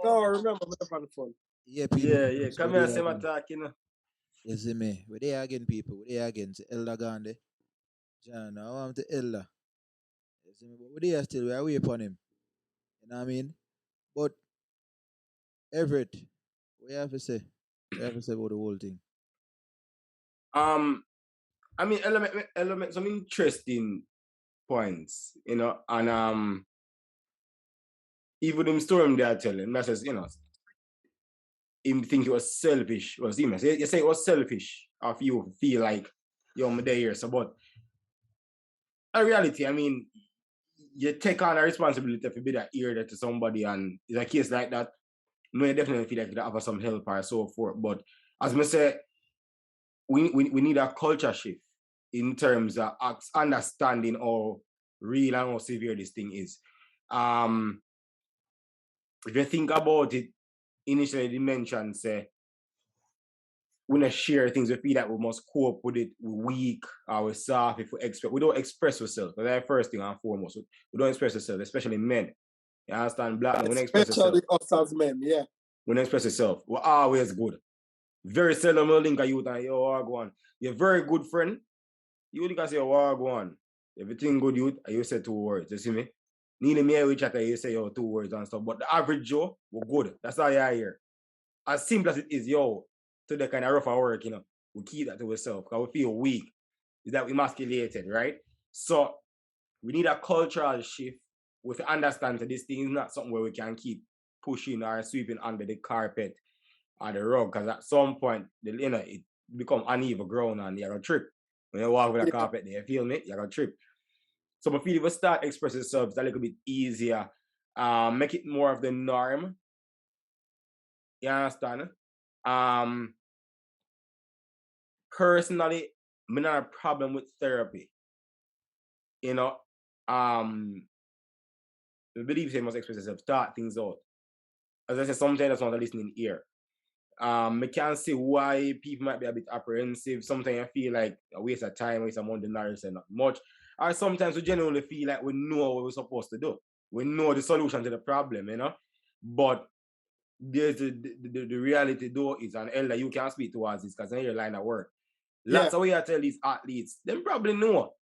No, I remember me on the phone. Yeah, people. Yeah. Come here and say my talk, you know. You see me? We're there again, people. We're there again. It's Elder Gandhi. John, I want to Elder. You see me? But we're there still. We're away upon him. You know what I mean? But Everett, what you have to say? What you have to say about the whole thing? I mean, element some interesting points, you know, and even him story they are telling, that says, you know, him think it was selfish. Was him? You say it was selfish of you feel like you're there here. So, but in reality, I mean, you take on a responsibility to be that ear there to somebody, and in a case like that, you definitely feel like you have some help or so forth. But as I say, we need a culture shift in terms of understanding how real and how severe this thing is. If you think about it, initially the mention say, we don't share things, we feel that we must cope with it, we're weak, or we're soft, if we don't express ourselves. That's the first thing and foremost. We don't express ourselves, especially men. You understand? Black men, we don't express ourselves. Especially us as men, yeah. We don't express ourselves. We're always good. Very seldom we'll link a youth and yo, go on. You're a very good friend. You can say, oh, go on. Everything good youth, and you say 2 words. You see me? Neily me we chat, you say 2 words and stuff. But the average Joe, we're good. That's all you hear. As simple as it is, to the kind of rougher work, you know, we keep that to ourselves because we feel weak. Is that we emasculated, right? So we need a cultural shift. We understand that this thing is not something where we can keep pushing or sweeping under the carpet or the rug, because at some point, it become uneven ground and you're going to trip. When you walk with a carpet there, you feel me? You're going to trip. So I feel if we start expressing ourselves a little bit easier, make it more of the norm. You understand? Personally, I'm not a problem with therapy. You know, I believe they must express themselves, start things out. As I said, sometimes I just want to listen in ear. I can see why people might be a bit apprehensive. Sometimes I feel like a waste of time, waste of money, not not much. Or sometimes we genuinely feel like we know what we're supposed to do. We know the solution to the problem, you know. But there's the reality though is an elder you can speak towards this because in your line of work. Lots of way I tell these athletes, them probably know.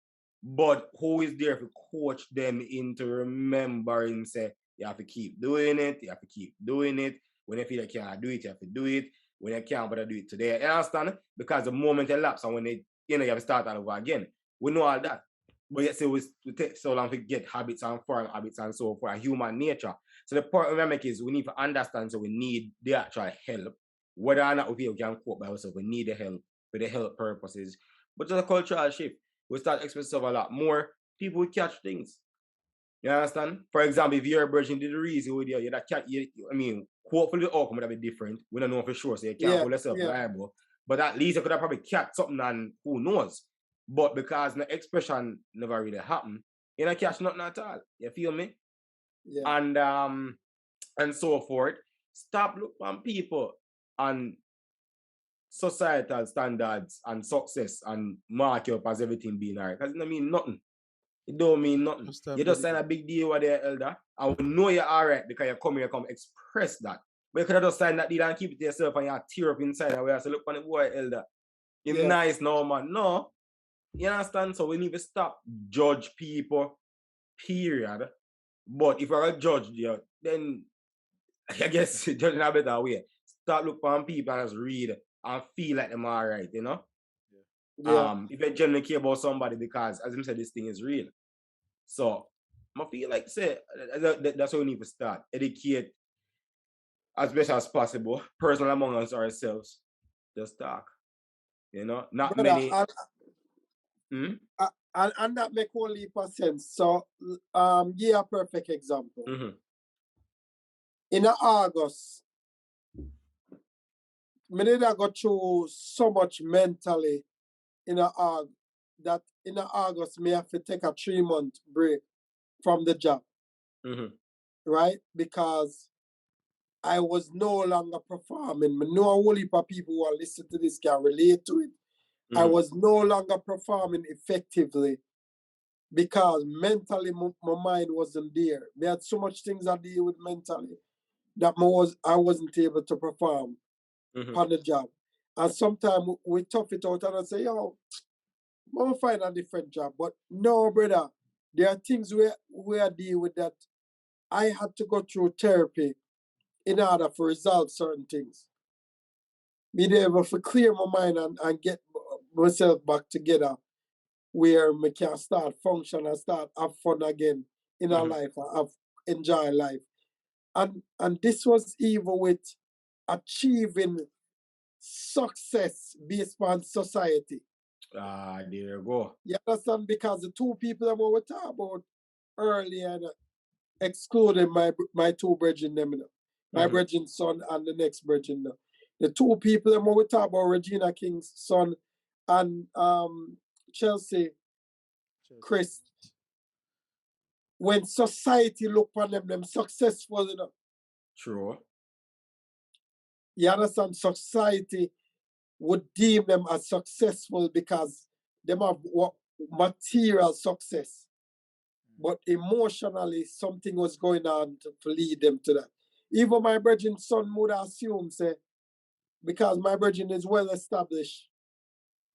But who is there to coach them into remembering, say, you have to keep doing it, you have to keep doing it. When you feel like you can't do it, you have to do it. When you can't, but do it today. You understand? Because the moment elapses and when you have to start all over again. We know all that. But yet, we take so long to get habits and form habits and so forth, human nature. So the point we make is we need to understand, so we need the actual help. Whether or not we can cope by ourselves, we need the help for the health purposes. But to the cultural shift, we start expressing a lot more. People will catch things. You understand? For example, if you're a virgin, did the reason with you that catch, hopefully the outcome would be different. We don't know for sure, so you can't hold yourself liable. But at least you could have probably catch something and who knows. But because the expression never really happened, you don't catch nothing at all. You feel me? Yeah. And so forth. Stop looking on people and societal standards and success and mark you up as everything being alright. Because it don't mean nothing. It don't mean nothing. You just sign a big deal with the elder. And we know you're alright because you come here, come express that. But you could have just signed that deal and keep it to yourself and you tear up inside and we have to look on the boy elder. You're nice now, man. No. You understand? So we need to stop judge people, period. But if you're a judge, then I guess judging a better way. Start looking on people and just read and feel like them alright, you know? If you genuinely care about somebody, because as I said, this thing is real. So I feel like say that's how we need to start. Educate as best as possible, personal among us ourselves. Just talk. You know? Not Brother, many. And that make whole heap of sense. So give a perfect example. In August, I did go through so much mentally that in August, me have to take a 3-month break from the job. Right? Because I was no longer performing. I know a whole heap of people who are listening to this can relate to it. I was no longer performing effectively because mentally my mind wasn't there. There had so much things I deal with mentally. that I wasn't able to perform on the job. And sometimes we tough it out and I say, yo, I'm gonna find a different job. But no, brother, there are things where I deal with that I had to go through therapy in order to resolve certain things. Me able to clear my mind and get myself back together where I can start function and start have fun again in our life and have enjoy life. And this was even with achieving success based on society. There you go. You understand? Because the two people that we were talking about earlier, excluding my two brethren, them, you know, my brethren's son and the next brethren. You know. The two people that we were talking about, Regina King's son and Chelsea Chris. When society look on them successful, you know. True. You understand? Society would deem them as successful because they have material success. But emotionally, something was going on to lead them to that. Even my brethren's son would assume, say, because my brethren is well established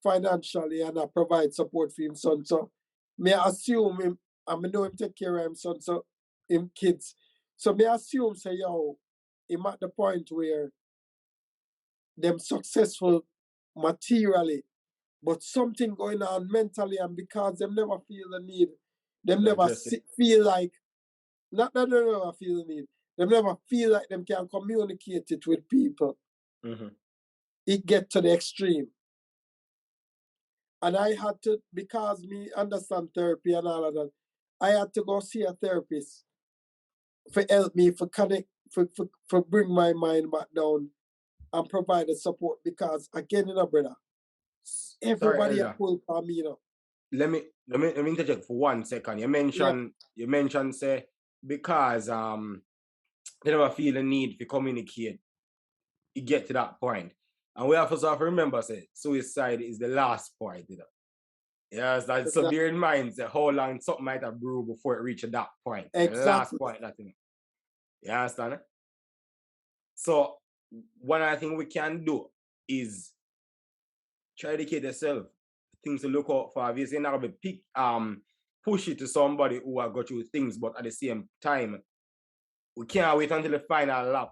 financially and I provide support for him son. So may I assume him, I know him take care of him son, so him kids. So may I assume, say, yo, him at the point where them successful materially, but something going on mentally, and because them never feel the need, them never feel like, not that they never feel the need, them never feel like them can communicate it with people. It get to the extreme. And I had to, because me understand therapy and all of that, I had to go see a therapist for help me, for connect, for bring my mind back down and provide the support. Because again, you know, brother, everybody pull for me, you know. Let me interject for 1 second. You mentioned say because they never feel the need to communicate. You get to that point. And we have to remember, say, suicide is the last point, you know. Yes, that's so bear in mind, say, how long something might have brewed before it reaches that point. Exactly. The last point, that thing. You understand? So, one of the things we can do is try to educate yourself. Things to look out for. Obviously, you're not going to push it to somebody who have got through things, but at the same time, we can't wait until the final lap.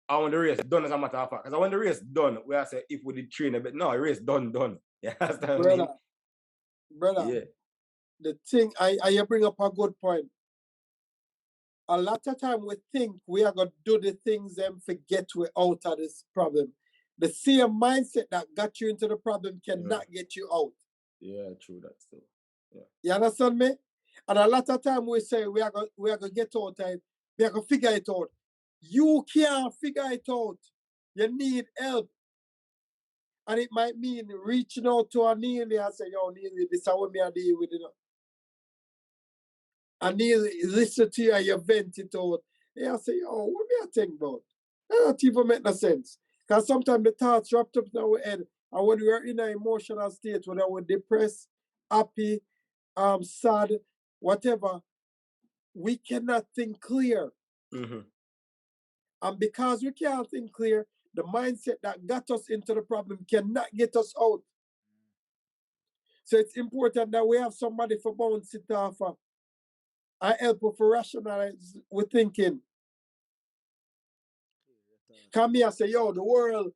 I want the race done, as a matter of fact. Because I want the race done, we say if we did train a bit, no, the race done. You understand what I mean? Brother, yeah. The thing, I bring up a good point. A lot of time we think we are going to do the things and forget we're out of this problem. The same mindset that got you into the problem cannot get you out. Yeah, true, that's true. Yeah. You understand me? And a lot of time we say we are going to get out and we are going to figure it out. You can't figure it out. You need help. And it might mean reaching out to a Neily and say, yo, Neily, this is what me I deal with, you know. And Neily, listen to you and you vent it out. And I say, yo, what me I think about? That don't even make no sense. Because sometimes the thoughts wrapped up in our head. And when we're in an emotional state, whether we're depressed, happy, sad, whatever, we cannot think clear. And because we can't think clear, the mindset that got us into the problem cannot get us out. So it's important that we have somebody for bounce it off. I help with rationalize with thinking. Come here and say, yo, the world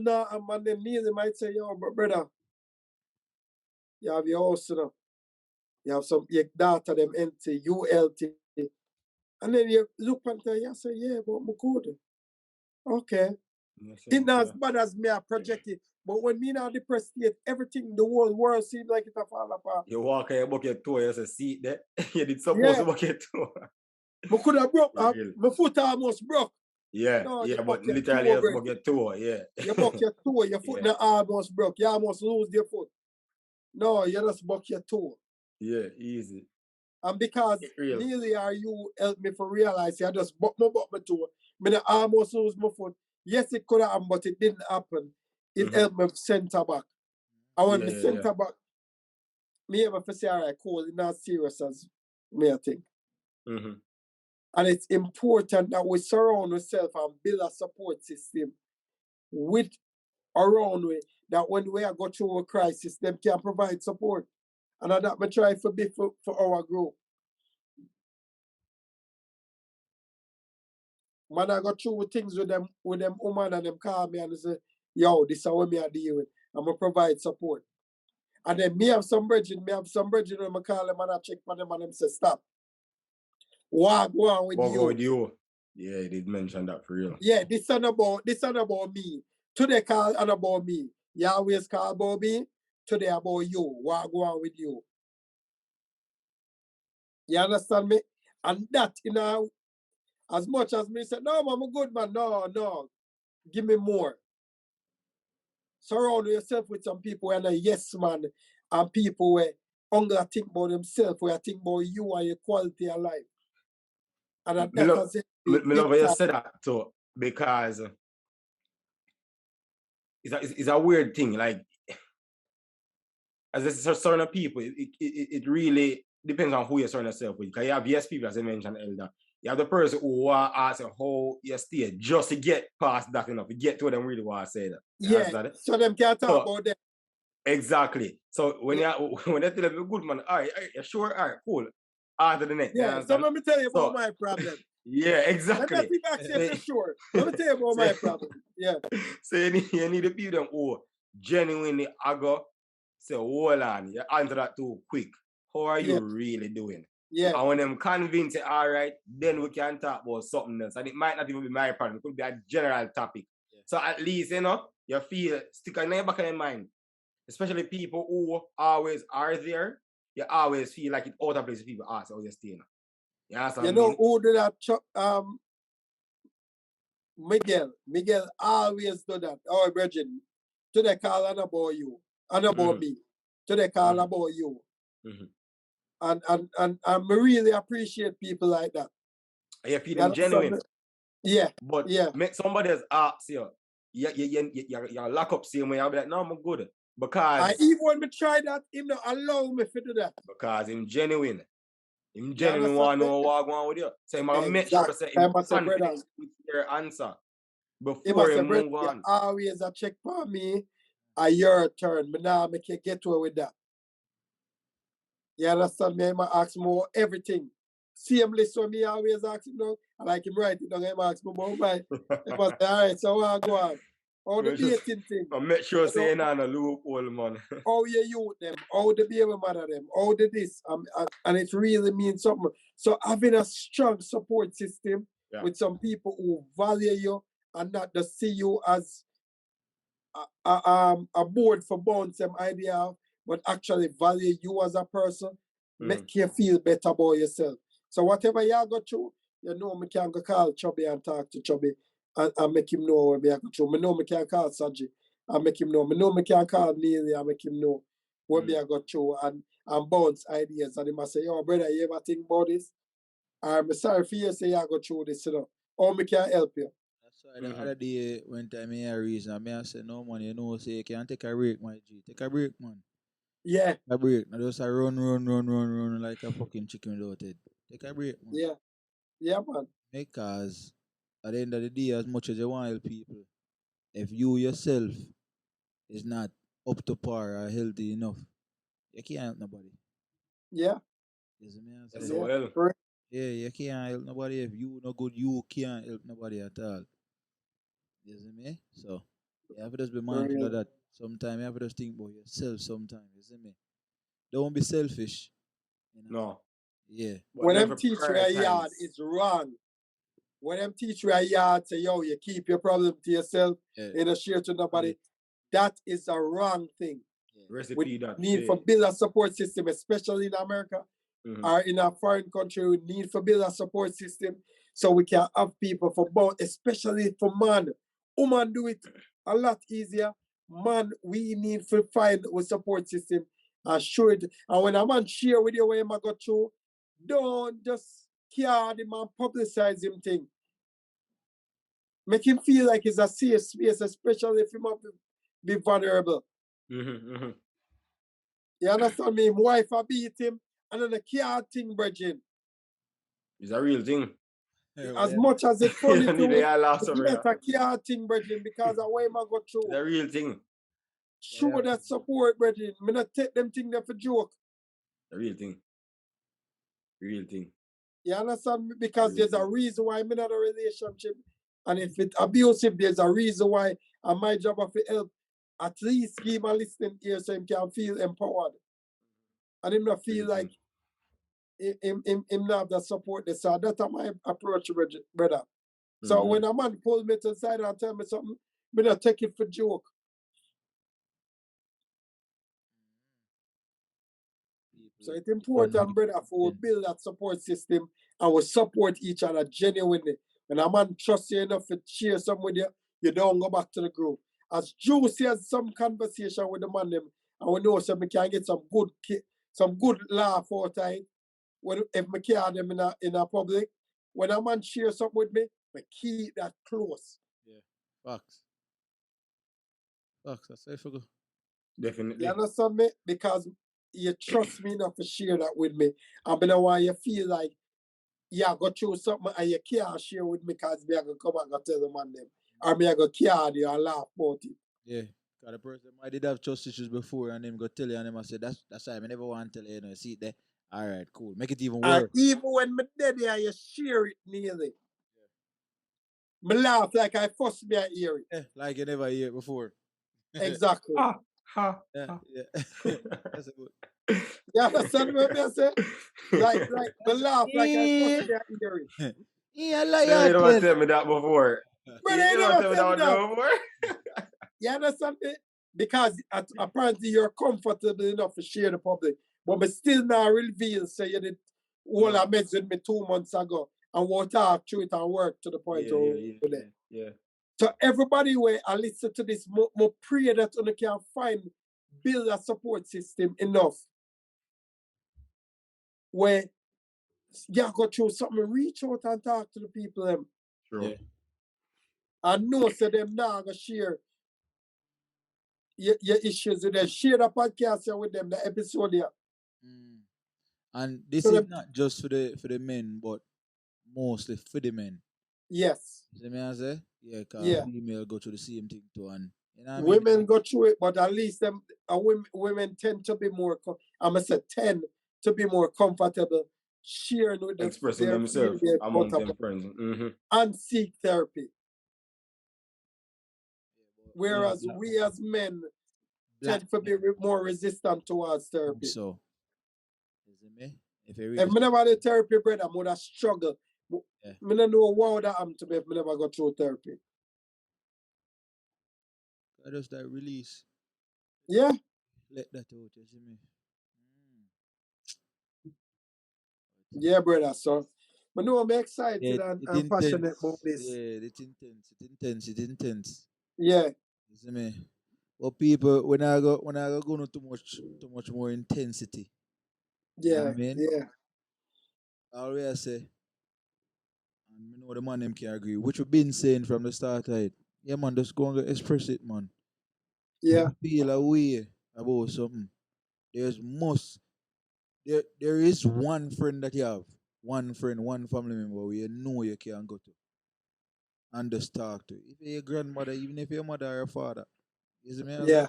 now, and then Neily might say, yo, brother, you have your house, you know. You have your data, them empty, you healthy. And then you look and you say, yeah, but I'm good. Okay. It's not as bad as me I project it. But when me now depressed state, everything, the whole world seems like it's a fall apart. You walk and you bucket toe, you say, see there? You did supposed to bucket toe. I could have broke, my foot almost broke. Yeah, no, yeah, but literally you bucket toe, yeah. You buck your toe, your foot not almost broke. You almost lose your foot. No, you just buck your toe. Yeah, easy. And because Neily or you helped me for realize I just buck my toe. I almost lose my foot. Yes, it could have happened, but it didn't happen. It helped me center back. And when me center back, me ever say, all right, cool, it's not serious as me I think. And it's important that we surround ourselves and build a support system with around we, that when we are go through a crisis, them can provide support. And that we try for be for our group. Man, I go through things with them woman and them call me and they say, yo, this is what me I deal with. I'm gonna provide support. And then me have some bridging when I call them and I check for them and them say, stop. What go on with you? With you. Yeah, he did mention that for real. Yeah, this is not about me. Today call and about me. You always call about me. Today about you. What go on with you? You understand me? And that, as much as me say, no, I'm a good man. No. Give me more. Surround yourself with some people and a yes man and people where only think about themselves, where think about you and your quality of life. And I love how you said that too, because it's a weird thing. Like, as a certain people, it really depends on who you surround yourself with. Because you have yes people, as I mentioned earlier. You have the person who asks how you stay just to get past that enough, to get to them really want to say that. Yeah, so them can't talk about them. Exactly. So when they tell them, good man, all right, you sure? All right, cool. After the next. Yeah, so let me tell you about my problem. Yeah, exactly. Let me accept sure. Let me tell you about my problem. Yeah. So you need to be them who genuinely go say, hold on, you answer that too quick. How are you really doing? Yeah. And when them convince you, all right, then we can talk about something else. And it might not even be my problem. It could be a general topic. Yeah. So at least, you feel stick in the back of your mind. Especially people who always are there, you always feel like it's out of place if people ask how you're staying. You know who did that? Miguel always do that. Oh, Virgin, today call and about you, and about me. Today call about you. And I really appreciate people like that. You feel them genuine. Yeah. But make somebody else ask you, you lock up same way, I'll be like, no, I'm good. Because even when me try that, him not allow me to do that. Because him genuine. Him genuine want to know what going on with you. So him gonna make sure say him confident with your answer before you move on. Always a check for me a your turn. Me now make you get away with that. You understand me? I ask more everything. Same list when me always ask him now. I like him right. He don't ask me about mine. He must say, all right, so I go on. All the dating thing. I make sure say you're not a loophole, man. How you use them, how the baby mother them, how the this, and it really means something. So having a strong support system with some people who value you and not just see you as a board for bounce them idea, but actually value you as a person, make you feel better about yourself. So whatever you go through, me can go call Chubby and talk to Chubby and make him know where me go through. Me know me can call Saji and make him know. Me know me can call Neily and make him know where me go through and bounce ideas. And he must say, yo, brother, you ever think about this? I'm sorry for you say you go through this, Or me can help you. That's why the other day, when time I hear reason, I say, no, man, say you can't take a break, my G. Take a break, man. Yeah. A break. Now just a run like a fucking chicken without head. Take a break, man. Yeah. Yeah, man. Because at the end of the day, as much as you want to help people, if you yourself is not up to par or healthy enough, you can't help nobody. Yeah. That's well. Yeah, you can't help nobody. If you no good, you can't help nobody at all. You see me? So you have to just be mindful of that. Sometimes you have to just think about yourself sometimes, you see me? Don't be selfish. No. Yeah. When them teach you a yard, it's wrong. When them teach you a yard, say, yo, you keep your problem to yourself, you don't share to nobody. That is a wrong thing. Recipe that need for build a support system, especially in America or in a foreign country. We need for build a support system so we can have people for both, especially for man. Woman do it a lot easier. Man, we need to find a support system and show it. And when a man share with you where him go through, don't just card him and publicize him thing. Make him feel like it's a safe space, especially if he might be vulnerable. You understand me? His wife beat him, and then the car thing, Virgin. It's a real thing. as much as it's funny to They all laugh the letter care thing, brethren, because of way I go through. The real thing. Show that support, brethren. Me not take them thing there for joke. The real thing. Real thing. You understand? Because there's a reason why I'm in a relationship. And if it's abusive, there's a reason why. And my job of to help at least give him a listening ear so he can feel empowered. And him not feel like him not have the support. So that's my approach, brother. So when a man pull me to the side and tell me something, me not take it for joke. So it's important, brother, for we build that support system and we support each other genuinely. When a man trusts you enough to share something with you, you don't go back to the group. As juicy as some conversation with the man them, and we know so we can get some good laugh out of it. When if we care them in a public, when a man share something with me, we keep that close. Yeah, facts. Facts. That's how I go. Definitely. You understand me? Because you trust me enough to share that with me. And I want you feel like you go through something and you can't share with me because me I go come and go tell the man them. Or me I go care you and laugh about it. Yeah. Because the person I did have trust issues before and them go tell you and them I said that's why I never want to tell you, see it there. All right, cool. Make it even worse. And even when me dead there, you share it nearly. Yeah. Me laugh like I first me I hear it. Yeah, like you never hear it before. Exactly. Yeah. That's good. You understand what I say? Like me laugh like I first me I hear it. Yeah, like you never tell me that before. But you never tell me that before. You understand me? Because apparently you're comfortable enough to share the public, but me still not reveal say you did all I met with me 2 months ago and we'll talk through it and work to the point Yeah. So everybody where I listen to this, more pray that you can build a support system enough where you go through something, reach out and talk to the people them. True. Yeah. I know so them now gonna share your issues with them. Share the podcast here with them, the episode here. And this is not just for the men, but mostly for the men. Yes. See me I say? Yeah, because female go through the same thing too. And you know what women I mean? go through it, but at least women tend to be more, tend to be more comfortable sharing with them. Expressing themselves among them friends. And seek therapy. Whereas we as men tend to be more resistant towards therapy. So, is it me? If I never had therapy, brother, I would have struggled. I don't know what would have happened to me if I never got through therapy. I just that release. Yeah. Let that out, you see me? Yeah, brother. So, I know I'm excited and passionate about this. Yeah, it's intense. Yeah. You see me? But people, when I go into too much more intensity. Yeah, you know what I mean? Yeah. I always say, and I know the man them can agree, which we've been saying from the start, right? Yeah, man, just go and express it, man. Yeah. Feel a way about something. There is one friend that you have, one friend, one family member where you know you can go to and just talk to. If you're your grandmother, even if your mother or your father, you see me? Yeah.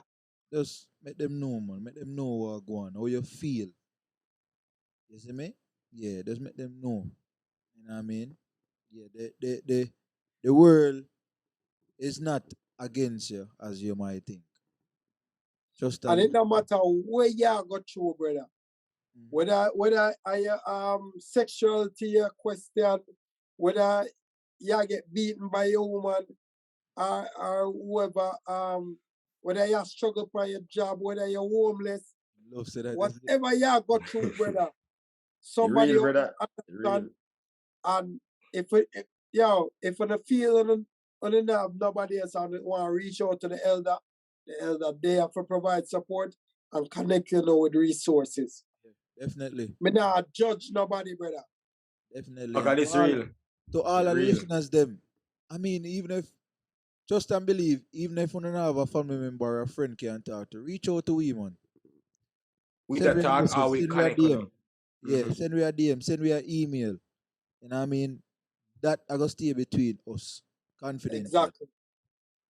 Just make them know, man. Make them know what's going on, how you feel. You see me? Yeah, just make them know. You know what I mean? Yeah, the world is not against you as you might think. Just and it don't matter where you go through, brother. Whether I sexuality question, whether you get beaten by a woman or whoever, whether you struggle for your job, whether you're homeless, whatever you go through, brother, somebody real, brother. Understand. And if you feel and have nobody else and want to reach out to the elder they have to provide support and connect with resources. Definitely. Me not judge nobody, brother. Definitely. Okay, this real. To all the listeners, them. I mean, even if trust and believe, even if you don't have a family member or a friend can talk to, reach out to we, man. We can talk how we connect with them. Yeah, send me a DM, send me an email. You know what I mean? that I go stay between us. Confidential.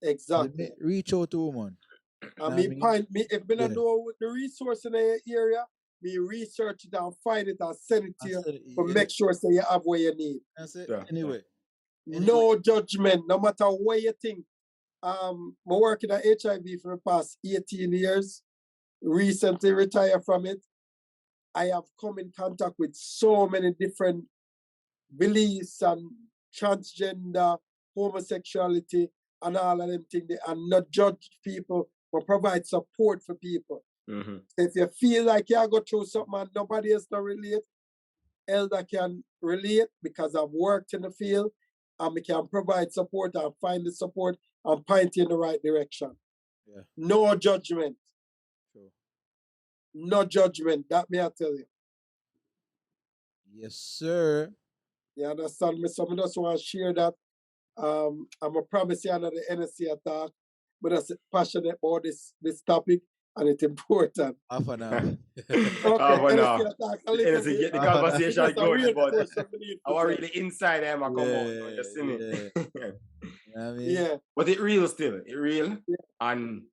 Exactly. Reach out to woman. I mean, if I don't know with the resource in the area, me research it and find it and send it to you to make sure so you have what you need. That's it. Anyway. No judgment, no matter what you think. I'm working at HIV for the past 18 years. Recently retired from it. I have come in contact with so many different beliefs and transgender, homosexuality, and all of them things. And not judge people, but provide support for people. Mm-hmm. If you feel like you go through something and nobody else can relate, Elder can relate because I've worked in the field and we can provide support and find the support and point you in the right direction. Yeah. No judgment. True. No judgment. That may I tell you. Yes, sir. You understand me? So I just want to share that. I'm a promise you another NSC attack, but I'm passionate about this topic and it's important. Half an hour. NSC attack. NSC, get the conversation going, but I want really inside them I come out. You see me? I mean, yeah. But it real still. It real. Yeah. And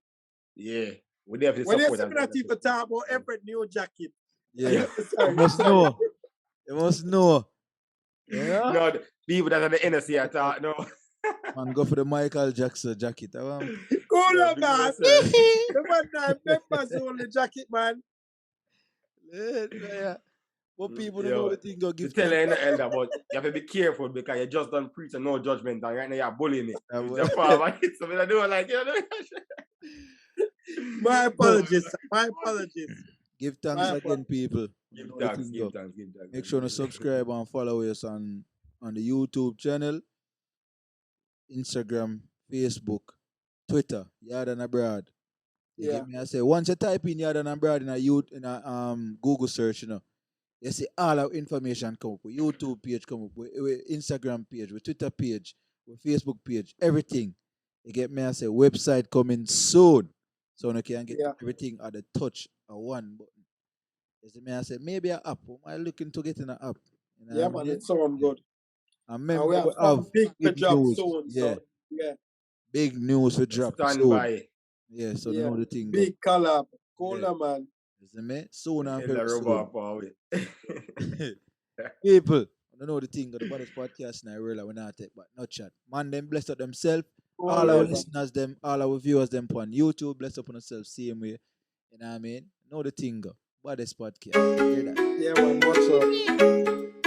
yeah, we definitely when support that. When people talk about every new jacket. Yeah. You must know. You must know. Yeah. No, the people that are the NSC attack, no. Man, go for the Michael Jackson jacket. Cool on, man. The one that members only jacket, man. Yeah. But people don't know the thing. Go give tell you elder, but you have to be careful because you just don't preach and no judgment, and right now you're bullying me. You're farmer. So I do like My apologies. My apologies. Give thanks again, people. Give thanks. Make sure to subscribe and follow us on the YouTube channel, Instagram, Facebook, Twitter, Yaad&Abroad. You get me? I say once you type in Yaad&Abroad in a Google search, you know, you see all our information come up. With YouTube page come up, with Instagram page, with Twitter page, with Facebook page, everything. You get me? I say website coming soon. So you can get everything at the touch of one button. You see me? I say maybe an app. Am I looking to get an app? You know man, it sounds good. And we have big drop news. soon. Yeah. So, yeah. Big news for drop Stand soon. by. Yeah, so you know the thing. Big collab. Cola, man. You see me? Soon and very soon. People, I don't know the thing. The Brothers Podcast now real we not take, but not chat. Man, them blessed up themselves. All our listeners, them, all our viewers, them on YouTube, blessed up on themselves, same way. You know what I mean? Know the thing. Brothers Podcast. Hear that? Yeah, man. What's up?